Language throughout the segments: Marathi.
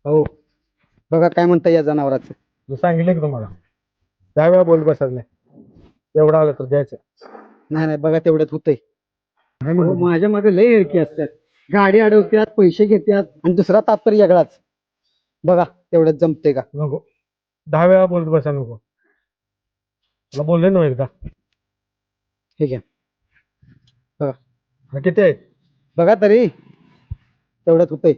हो. बघा काय म्हणता या जनावराचं. मी सांगितलं की तुम्हाला त्यावेळा बोल बसायचं नाही, एवढं आलं तर द्यायचं. नाही नाही बघा तेवढ्यात होतंय. नाही म्हणलं की. माझ्या मागे लय हेळकी असतात. गाडी अडवतात, पैसे घेतात आणि दुसरा ताप तर वेगळाच. बघा तेवढ्यात जमते का. नको, 10 वेळा बोलत बसा नको. तुला बोलले ना एकदा. ठीक आहे. बघा हा, किती आहेत? बघा तरी तेवढ्यात होतंय.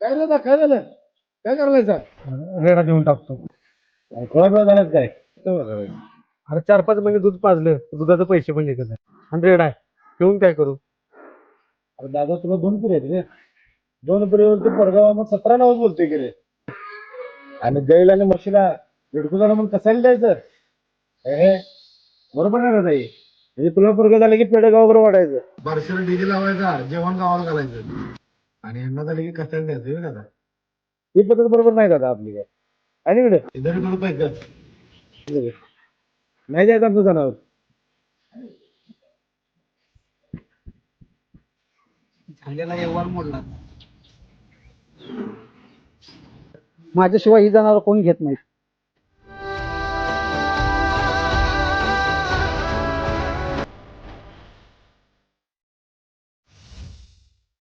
काय झालं, काय झालं, काय करायचं? रेडा देऊन टाकतो. थोडा वेळ झालाच काय? अरे 4-5 महिने दूध पाजलं, दुधाचे पैसे पण निघत नाही. आणि रेड आहे, पिऊन काय करू? अरे दादा तुला 2 पिढी आहेत रे. 2 पिढीवरती पडगाव मग 17 नावच बोलतोय की रे. आणि गाईला आणि म्हशीला विडकुजाला मग कसायला द्यायचं? हे बरोबर नाही ना ताई? म्हणजे तुला पोरगं झालं की पेडगाव बरोबर वाढायचं, बारशीला डीजे लावायचा, जेवण गावाला घालायचं आणि यांना झालं की कसायला द्यायचं दादा. ही पद्धत बरोबर नाही दादा आपली काय. आणि नाही द्यायचं आमचं जनावर. झालेला व्यवहार मोडला. माझ्याशिवाय ही जनावर कोण घेत नाही.